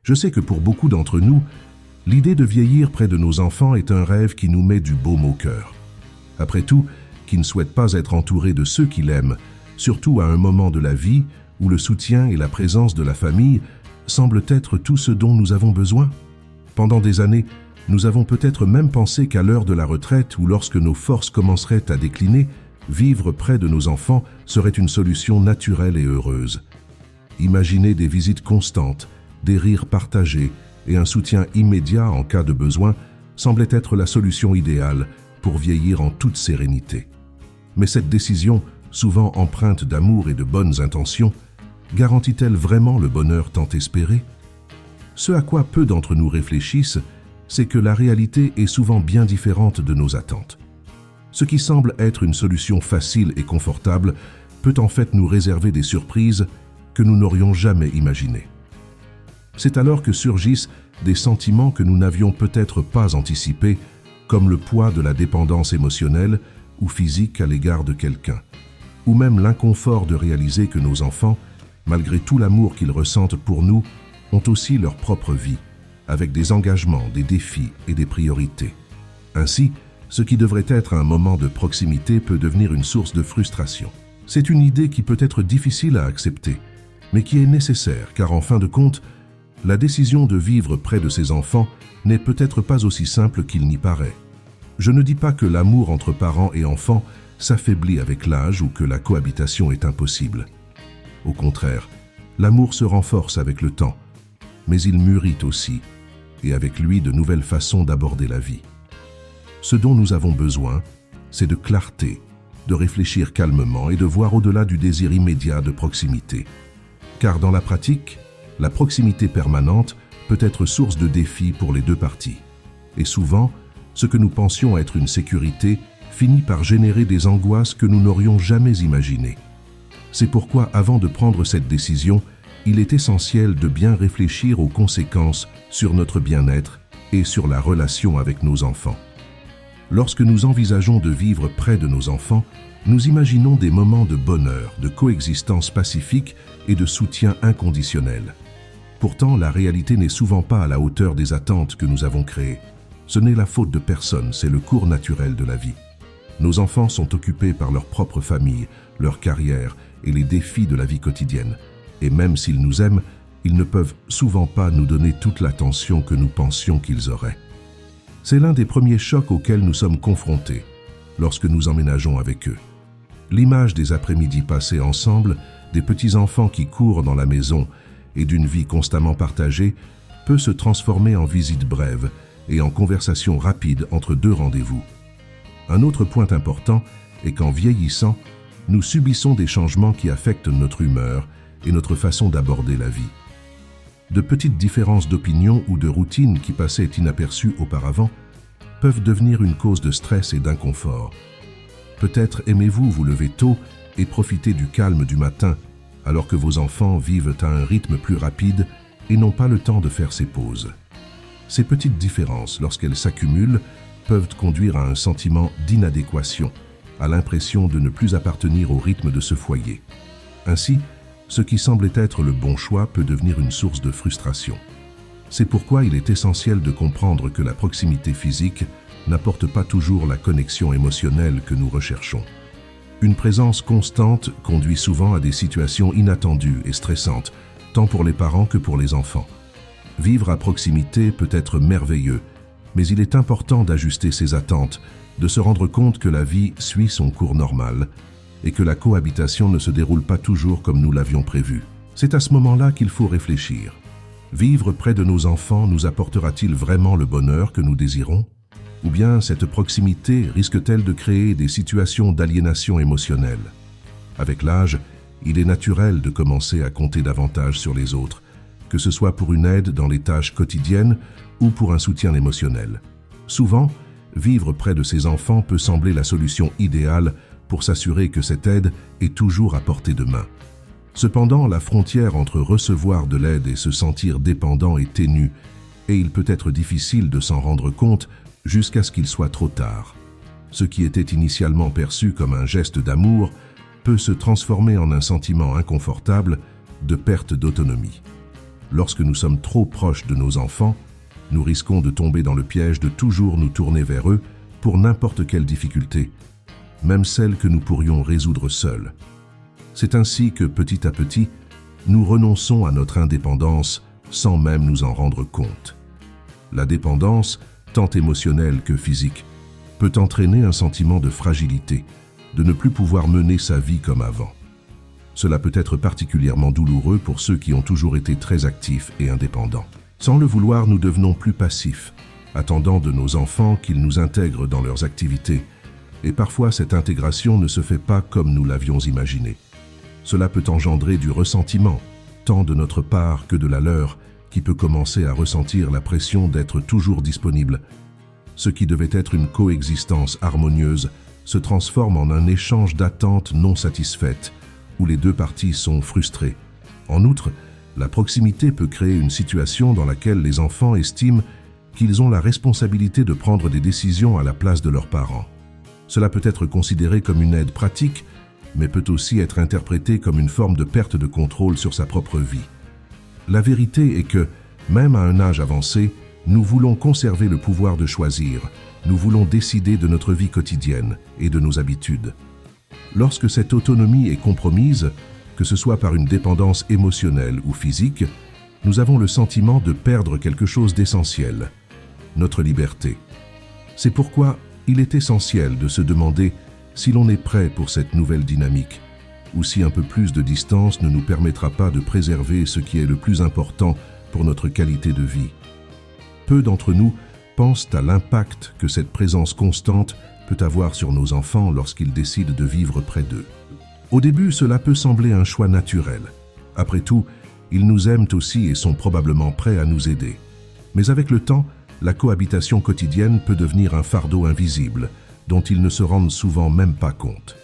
Je sais que pour beaucoup d'entre nous, l'idée de vieillir près de nos enfants est un rêve qui nous met du baume au cœur. Après tout, qui ne souhaite pas être entouré de ceux qu'il aime, surtout à un moment de la vie où le soutien et la présence de la famille semblent être tout ce dont nous avons besoin? Pendant des années, nous avons peut-être même pensé qu'à l'heure de la retraite ou lorsque nos forces commenceraient à décliner, vivre près de nos enfants serait une solution naturelle et heureuse. Imaginer des visites constantes, des rires partagés et un soutien immédiat en cas de besoin semblait être la solution idéale pour vieillir en toute sérénité. Mais cette décision, souvent empreinte d'amour et de bonnes intentions, garantit-elle vraiment le bonheur tant espéré? Ce à quoi peu d'entre nous réfléchissent, c'est que la réalité est souvent bien différente de nos attentes. Ce qui semble être une solution facile et confortable peut en fait nous réserver des surprises que nous n'aurions jamais imaginées. C'est alors que surgissent des sentiments que nous n'avions peut-être pas anticipés, comme le poids de la dépendance émotionnelle ou physique à l'égard de quelqu'un, ou même l'inconfort de réaliser que nos enfants, malgré tout l'amour qu'ils ressentent pour nous, ont aussi leur propre vie, avec des engagements, des défis et des priorités. Ainsi, ce qui devrait être un moment de proximité peut devenir une source de frustration. C'est une idée qui peut être difficile à accepter, mais qui est nécessaire car en fin de compte, la décision de vivre près de ses enfants n'est peut-être pas aussi simple qu'il n'y paraît. Je ne dis pas que l'amour entre parents et enfants s'affaiblit avec l'âge ou que la cohabitation est impossible. Au contraire, l'amour se renforce avec le temps, mais il mûrit aussi, et avec lui de nouvelles façons d'aborder la vie. Ce dont nous avons besoin, c'est de clarté, de réfléchir calmement et de voir au-delà du désir immédiat de proximité. Car dans la pratique, la proximité permanente peut être source de défis pour les deux parties. Et souvent, ce que nous pensions être une sécurité finit par générer des angoisses que nous n'aurions jamais imaginées. C'est pourquoi, avant de prendre cette décision, il est essentiel de bien réfléchir aux conséquences sur notre bien-être et sur la relation avec nos enfants. Lorsque nous envisageons de vivre près de nos enfants, nous imaginons des moments de bonheur, de coexistence pacifique et de soutien inconditionnel. Pourtant, la réalité n'est souvent pas à la hauteur des attentes que nous avons créées. Ce n'est la faute de personne, c'est le cours naturel de la vie. Nos enfants sont occupés par leur propre famille, leur carrière et les défis de la vie quotidienne. Et même s'ils nous aiment, ils ne peuvent souvent pas nous donner toute l'attention que nous pensions qu'ils auraient. C'est l'un des premiers chocs auxquels nous sommes confrontés lorsque nous emménageons avec eux. L'image des après-midi passés ensemble, des petits-enfants qui courent dans la maison et d'une vie constamment partagée peut se transformer en visite brève et en conversation rapide entre deux rendez-vous. Un autre point important est qu'en vieillissant, nous subissons des changements qui affectent notre humeur et notre façon d'aborder la vie. De petites différences d'opinion ou de routine qui passaient inaperçues auparavant peuvent devenir une cause de stress et d'inconfort. Peut-être aimez-vous vous lever tôt et profiter du calme du matin, alors que vos enfants vivent à un rythme plus rapide et n'ont pas le temps de faire ces pauses. Ces petites différences, lorsqu'elles s'accumulent, peuvent conduire à un sentiment d'inadéquation, à l'impression de ne plus appartenir au rythme de ce foyer. Ainsi, ce qui semblait être le bon choix peut devenir une source de frustration. C'est pourquoi il est essentiel de comprendre que la proximité physique n'apporte pas toujours la connexion émotionnelle que nous recherchons. Une présence constante conduit souvent à des situations inattendues et stressantes, tant pour les parents que pour les enfants. Vivre à proximité peut être merveilleux, mais il est important d'ajuster ses attentes, de se rendre compte que la vie suit son cours normal et que la cohabitation ne se déroule pas toujours comme nous l'avions prévu. C'est à ce moment-là qu'il faut réfléchir. Vivre près de nos enfants nous apportera-t-il vraiment le bonheur que nous désirons? Ou bien cette proximité risque-t-elle de créer des situations d'aliénation émotionnelle? Avec l'âge, il est naturel de commencer à compter davantage sur les autres, que ce soit pour une aide dans les tâches quotidiennes ou pour un soutien émotionnel. Souvent, vivre près de ses enfants peut sembler la solution idéale pour s'assurer que cette aide est toujours à portée de main. Cependant, la frontière entre recevoir de l'aide et se sentir dépendant est ténue, et il peut être difficile de s'en rendre compte jusqu'à ce qu'il soit trop tard. Ce qui était initialement perçu comme un geste d'amour peut se transformer en un sentiment inconfortable de perte d'autonomie. lorsque nous sommes trop proches de nos enfants, nous risquons de tomber dans le piège de toujours nous tourner vers eux pour n'importe quelle difficulté, même celle que nous pourrions résoudre seuls. C'est ainsi que, petit à petit, nous renonçons à notre indépendance sans même nous en rendre compte. La dépendance, tant émotionnelle que physique, peut entraîner un sentiment de fragilité, de ne plus pouvoir mener sa vie comme avant. Cela peut être particulièrement douloureux pour ceux qui ont toujours été très actifs et indépendants. Sans le vouloir, nous devenons plus passifs, attendant de nos enfants qu'ils nous intègrent dans leurs activités, et parfois cette intégration ne se fait pas comme nous l'avions imaginé. Cela peut engendrer du ressentiment, tant de notre part que de la leur, qui peut commencer à ressentir la pression d'être toujours disponible. Ce qui devait être une coexistence harmonieuse se transforme en un échange d'attentes non satisfaites, où les deux parties sont frustrées. En outre, la proximité peut créer une situation dans laquelle les enfants estiment qu'ils ont la responsabilité de prendre des décisions à la place de leurs parents. Cela peut être considéré comme une aide pratique, mais peut aussi être interprété comme une forme de perte de contrôle sur sa propre vie. La vérité est que, même à un âge avancé, nous voulons conserver le pouvoir de choisir, nous voulons décider de notre vie quotidienne et de nos habitudes. Lorsque cette autonomie est compromise, que ce soit par une dépendance émotionnelle ou physique, nous avons le sentiment de perdre quelque chose d'essentiel, notre liberté. C'est pourquoi il est essentiel de se demander si l'on est prêt pour cette nouvelle dynamique, ou si un peu plus de distance ne nous permettra pas de préserver ce qui est le plus important pour notre qualité de vie. Peu d'entre nous pensent à l'impact que cette présence constante peut avoir sur nos enfants lorsqu'ils décident de vivre près d'eux. Au début, cela peut sembler un choix naturel. Après tout, ils nous aiment aussi et sont probablement prêts à nous aider. Mais avec le temps, la cohabitation quotidienne peut devenir un fardeau invisible, dont ils ne se rendent souvent même pas compte.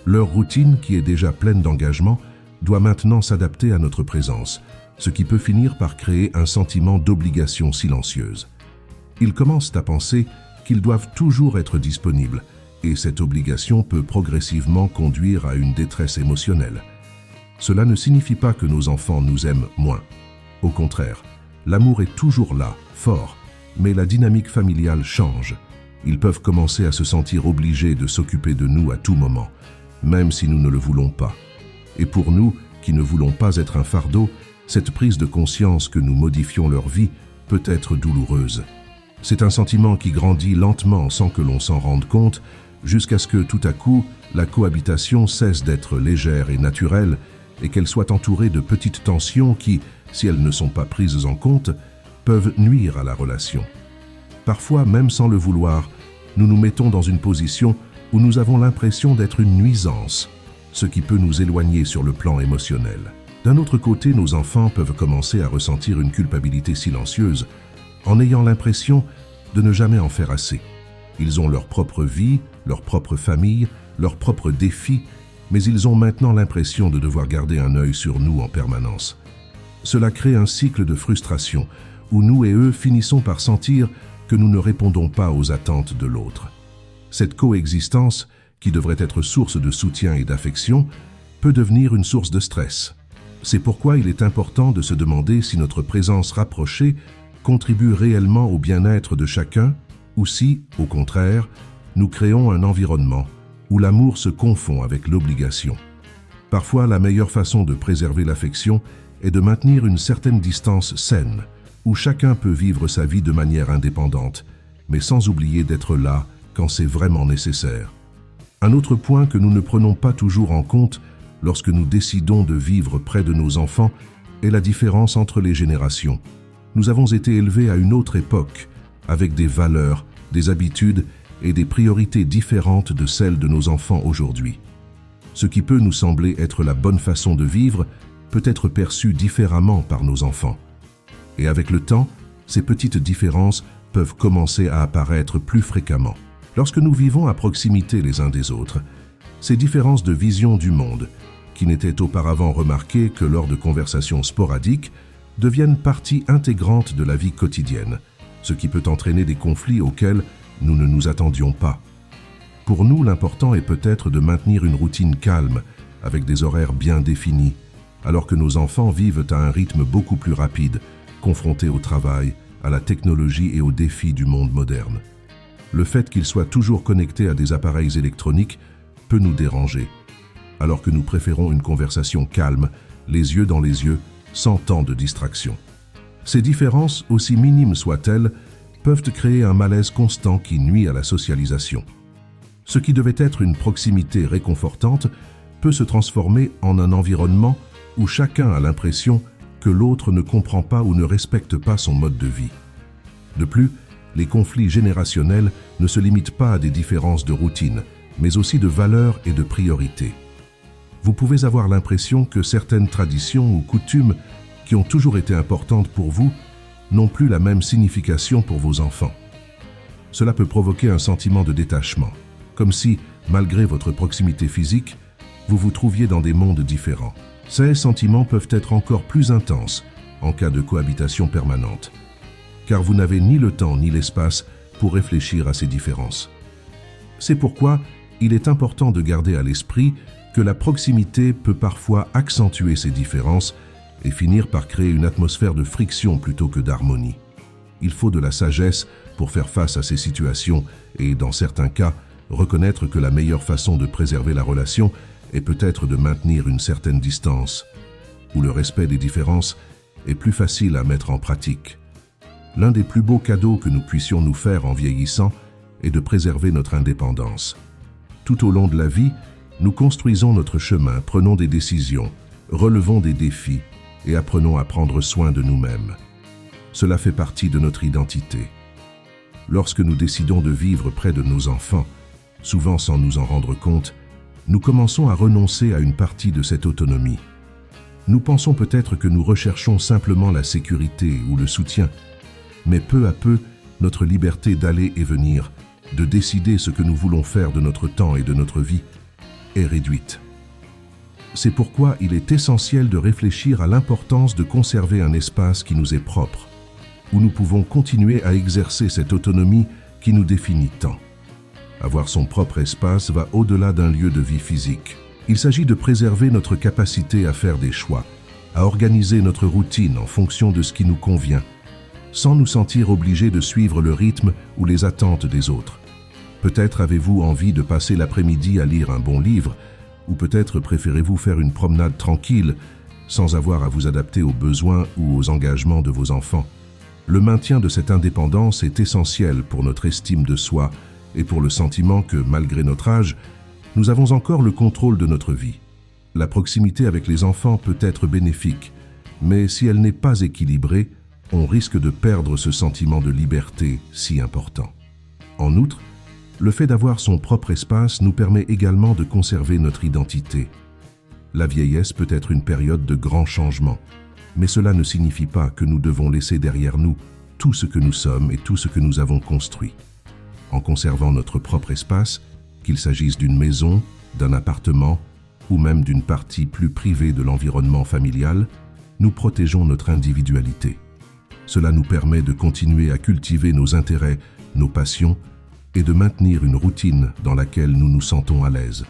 Leur routine, qui est déjà pleine d'engagement, doit maintenant s'adapter à notre présence, ce qui peut finir par créer un sentiment d'obligation silencieuse. Ils commencent à penser qu'ils doivent toujours être disponibles, et cette obligation peut progressivement conduire à une détresse émotionnelle. Cela ne signifie pas que nos enfants nous aiment moins. Au contraire, l'amour est toujours là, fort, mais la dynamique familiale change. Ils peuvent commencer à se sentir obligés de s'occuper de nous à tout moment, même si nous ne le voulons pas. Et pour nous, qui ne voulons pas être un fardeau, cette prise de conscience que nous modifions leur vie peut être douloureuse. C'est un sentiment qui grandit lentement sans que l'on s'en rende compte, jusqu'à ce que tout à coup, la cohabitation cesse d'être légère et naturelle et qu'elle soit entourée de petites tensions qui, si elles ne sont pas prises en compte, peuvent nuire à la relation. Parfois, même sans le vouloir, nous nous mettons dans une position où nous avons l'impression d'être une nuisance, ce qui peut nous éloigner sur le plan émotionnel. D'un autre côté, nos enfants peuvent commencer à ressentir une culpabilité silencieuse, en ayant l'impression de ne jamais en faire assez. Ils ont leur propre vie, leur propre famille, leurs propres défis, mais ils ont maintenant l'impression de devoir garder un œil sur nous en permanence. Cela crée un cycle de frustration, où nous et eux finissons par sentir que nous ne répondons pas aux attentes de l'autre. Cette coexistence, qui devrait être source de soutien et d'affection, peut devenir une source de stress. C'est pourquoi il est important de se demander si notre présence rapprochée contribue réellement au bien-être de chacun, ou si, au contraire, nous créons un environnement où l'amour se confond avec l'obligation. Parfois, la meilleure façon de préserver l'affection est de maintenir une certaine distance saine, où chacun peut vivre sa vie de manière indépendante, mais sans oublier d'être là quand c'est vraiment nécessaire. Un autre point que nous ne prenons pas toujours en compte lorsque nous décidons de vivre près de nos enfants est la différence entre les générations. Nous avons été élevés à une autre époque, avec des valeurs, des habitudes et des priorités différentes de celles de nos enfants aujourd'hui. Ce qui peut nous sembler être la bonne façon de vivre peut être perçu différemment par nos enfants. Et avec le temps, ces petites différences peuvent commencer à apparaître plus fréquemment. Lorsque nous vivons à proximité les uns des autres, ces différences de vision du monde, qui n'étaient auparavant remarquées que lors de conversations sporadiques, deviennent partie intégrante de la vie quotidienne, ce qui peut entraîner des conflits auxquels nous ne nous attendions pas. Pour nous, l'important est peut-être de maintenir une routine calme, avec des horaires bien définis, alors que nos enfants vivent à un rythme beaucoup plus rapide, confrontés au travail, à la technologie et aux défis du monde moderne. Le fait qu'ils soient toujours connectés à des appareils électroniques peut nous déranger, alors que nous préférons une conversation calme, les yeux dans les yeux, sans tant de distraction. Ces différences, aussi minimes soient-elles, peuvent créer un malaise constant qui nuit à la socialisation. Ce qui devait être une proximité réconfortante peut se transformer en un environnement où chacun a l'impression que l'autre ne comprend pas ou ne respecte pas son mode de vie. De plus, les conflits générationnels ne se limitent pas à des différences de routine, mais aussi de valeurs et de priorités. Vous pouvez avoir l'impression que certaines traditions ou coutumes qui ont toujours été importantes pour vous n'ont plus la même signification pour vos enfants. Cela peut provoquer un sentiment de détachement, comme si, malgré votre proximité physique, vous vous trouviez dans des mondes différents. Ces sentiments peuvent être encore plus intenses en cas de cohabitation permanente, car vous n'avez ni le temps ni l'espace pour réfléchir à ces différences. C'est pourquoi il est important de garder à l'esprit que la proximité peut parfois accentuer ces différences et finir par créer une atmosphère de friction plutôt que d'harmonie. Il faut de la sagesse pour faire face à ces situations et, dans certains cas, reconnaître que la meilleure façon de préserver la relation est peut-être de maintenir une certaine distance, où le respect des différences est plus facile à mettre en pratique. L'un des plus beaux cadeaux que nous puissions nous faire en vieillissant est de préserver notre indépendance. Tout au long de la vie, nous construisons notre chemin, prenons des décisions, relevons des défis et apprenons à prendre soin de nous-mêmes. Cela fait partie de notre identité. Lorsque nous décidons de vivre près de nos enfants, souvent sans nous en rendre compte, nous commençons à renoncer à une partie de cette autonomie. Nous pensons peut-être que nous recherchons simplement la sécurité ou le soutien, mais peu à peu, notre liberté d'aller et venir, de décider ce que nous voulons faire de notre temps et de notre vie, est réduite. C'est pourquoi il est essentiel de réfléchir à l'importance de conserver un espace qui nous est propre, où nous pouvons continuer à exercer cette autonomie qui nous définit tant. Avoir son propre espace va au-delà d'un lieu de vie physique. Il s'agit de préserver notre capacité à faire des choix, à organiser notre routine en fonction de ce qui nous convient, sans nous sentir obligés de suivre le rythme ou les attentes des autres. Peut-être avez-vous envie de passer l'après-midi à lire un bon livre, ou peut-être préférez-vous faire une promenade tranquille, sans avoir à vous adapter aux besoins ou aux engagements de vos enfants. Le maintien de cette indépendance est essentiel pour notre estime de soi et pour le sentiment que, malgré notre âge, nous avons encore le contrôle de notre vie. La proximité avec les enfants peut être bénéfique, mais si elle n'est pas équilibrée, on risque de perdre ce sentiment de liberté si important. En outre, le fait d'avoir son propre espace nous permet également de conserver notre identité. La vieillesse peut être une période de grands changements, mais cela ne signifie pas que nous devons laisser derrière nous tout ce que nous sommes et tout ce que nous avons construit. En conservant notre propre espace, qu'il s'agisse d'une maison, d'un appartement ou même d'une partie plus privée de l'environnement familial, nous protégeons notre individualité. Cela nous permet de continuer à cultiver nos intérêts, nos passions et de maintenir une routine dans laquelle nous nous sentons à l'aise.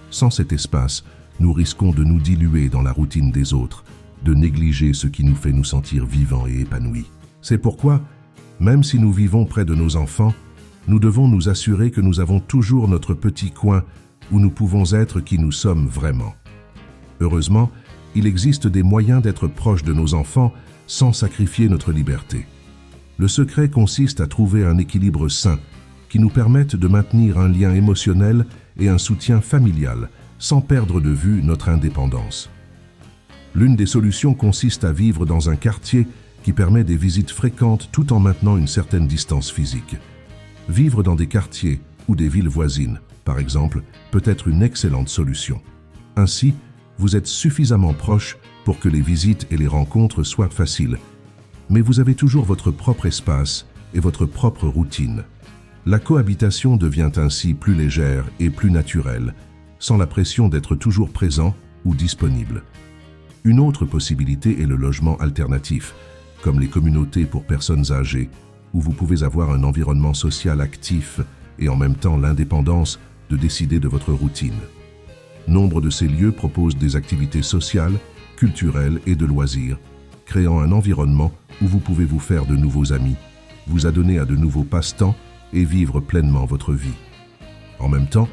Sans cet espace, nous risquons de nous diluer dans la routine des autres, de négliger ce qui nous fait nous sentir vivants et épanouis. C'est pourquoi, même si nous vivons près de nos enfants, nous devons nous assurer que nous avons toujours notre petit coin où nous pouvons être qui nous sommes vraiment. Heureusement, il existe des moyens d'être proches de nos enfants sans sacrifier notre liberté. Le secret consiste à trouver un équilibre sain qui nous permette de maintenir un lien émotionnel et un soutien familial sans perdre de vue notre indépendance. L'une des solutions consiste à vivre dans un quartier qui permet des visites fréquentes tout en maintenant une certaine distance physique. Vivre dans des quartiers ou des villes voisines, par exemple, peut être une excellente solution. Ainsi, vous êtes suffisamment proche pour que les visites et les rencontres soient faciles, mais vous avez toujours votre propre espace et votre propre routine. La cohabitation devient ainsi plus légère et plus naturelle, sans la pression d'être toujours présent ou disponible. Une autre possibilité est le logement alternatif, comme les communautés pour personnes âgées, où vous pouvez avoir un environnement social actif et en même temps l'indépendance de décider de votre routine. Nombre de ces lieux proposent des activités sociales, culturels et de loisirs, créant un environnement où vous pouvez vous faire de nouveaux amis, vous adonner à de nouveaux passe-temps et vivre pleinement votre vie. En même temps,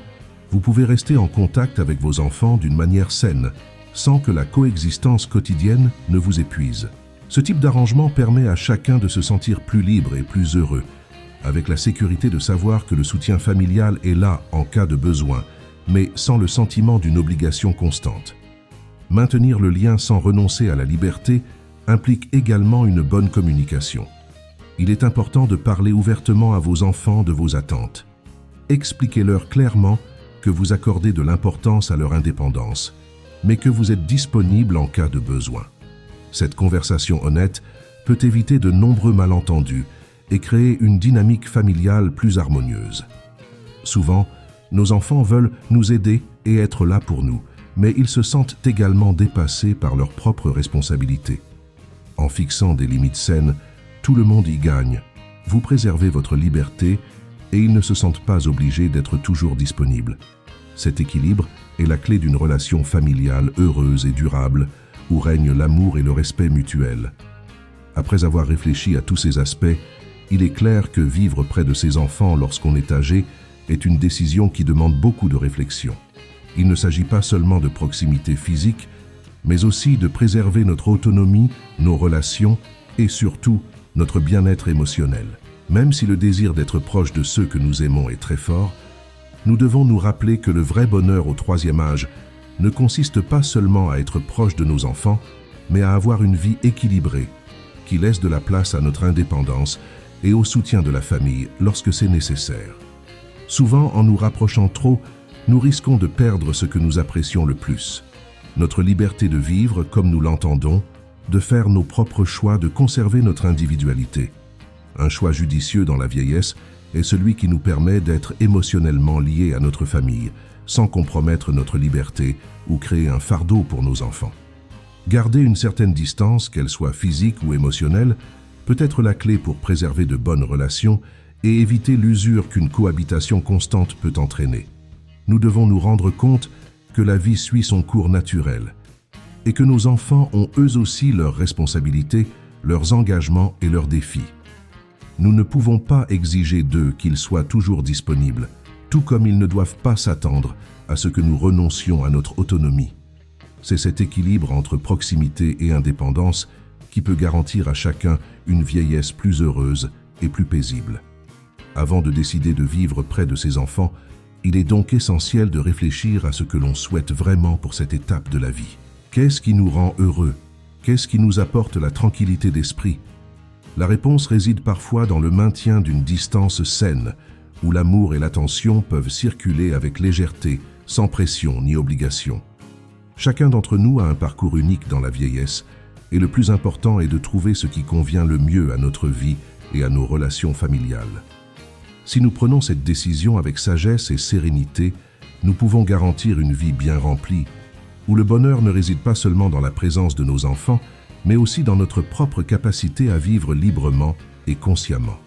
vous pouvez rester en contact avec vos enfants d'une manière saine, sans que la coexistence quotidienne ne vous épuise. Ce type d'arrangement permet à chacun de se sentir plus libre et plus heureux, avec la sécurité de savoir que le soutien familial est là en cas de besoin, mais sans le sentiment d'une obligation constante. Maintenir le lien sans renoncer à la liberté implique également une bonne communication. Il est important de parler ouvertement à vos enfants de vos attentes. Expliquez-leur clairement que vous accordez de l'importance à leur indépendance, mais que vous êtes disponible en cas de besoin. Cette conversation honnête peut éviter de nombreux malentendus et créer une dynamique familiale plus harmonieuse. Souvent, nos enfants veulent nous aider et être là pour nous, mais ils se sentent également dépassés par leurs propres responsabilités. En fixant des limites saines, tout le monde y gagne. Vous préservez votre liberté et ils ne se sentent pas obligés d'être toujours disponibles. Cet équilibre est la clé d'une relation familiale heureuse et durable où règne l'amour et le respect mutuel. Après avoir réfléchi à tous ces aspects, il est clair que vivre près de ses enfants lorsqu'on est âgé est une décision qui demande beaucoup de réflexion. Il ne s'agit pas seulement de proximité physique, mais aussi de préserver notre autonomie, nos relations et surtout notre bien-être émotionnel. Même si le désir d'être proche de ceux que nous aimons est très fort, nous devons nous rappeler que le vrai bonheur au troisième âge ne consiste pas seulement à être proche de nos enfants, mais à avoir une vie équilibrée, qui laisse de la place à notre indépendance et au soutien de la famille lorsque c'est nécessaire. Souvent, en nous rapprochant trop, nous risquons de perdre ce que nous apprécions le plus. Notre liberté de vivre comme nous l'entendons, de faire nos propres choix, de conserver notre individualité. Un choix judicieux dans la vieillesse est celui qui nous permet d'être émotionnellement liés à notre famille, sans compromettre notre liberté ou créer un fardeau pour nos enfants. Garder une certaine distance, qu'elle soit physique ou émotionnelle, peut être la clé pour préserver de bonnes relations et éviter l'usure qu'une cohabitation constante peut entraîner. Nous devons nous rendre compte que la vie suit son cours naturel et que nos enfants ont eux aussi leurs responsabilités, leurs engagements et leurs défis. Nous ne pouvons pas exiger d'eux qu'ils soient toujours disponibles, tout comme ils ne doivent pas s'attendre à ce que nous renoncions à notre autonomie. C'est cet équilibre entre proximité et indépendance qui peut garantir à chacun une vieillesse plus heureuse et plus paisible. Avant de décider de vivre près de ses enfants, il est donc essentiel de réfléchir à ce que l'on souhaite vraiment pour cette étape de la vie. Qu'est-ce qui nous rend heureux? Qu'est-ce qui nous apporte la tranquillité d'esprit? La réponse réside parfois dans le maintien d'une distance saine, où l'amour et l'attention peuvent circuler avec légèreté, sans pression ni obligation. Chacun d'entre nous a un parcours unique dans la vieillesse, et le plus important est de trouver ce qui convient le mieux à notre vie et à nos relations familiales. Si nous prenons cette décision avec sagesse et sérénité, nous pouvons garantir une vie bien remplie, où le bonheur ne réside pas seulement dans la présence de nos enfants, mais aussi dans notre propre capacité à vivre librement et consciemment.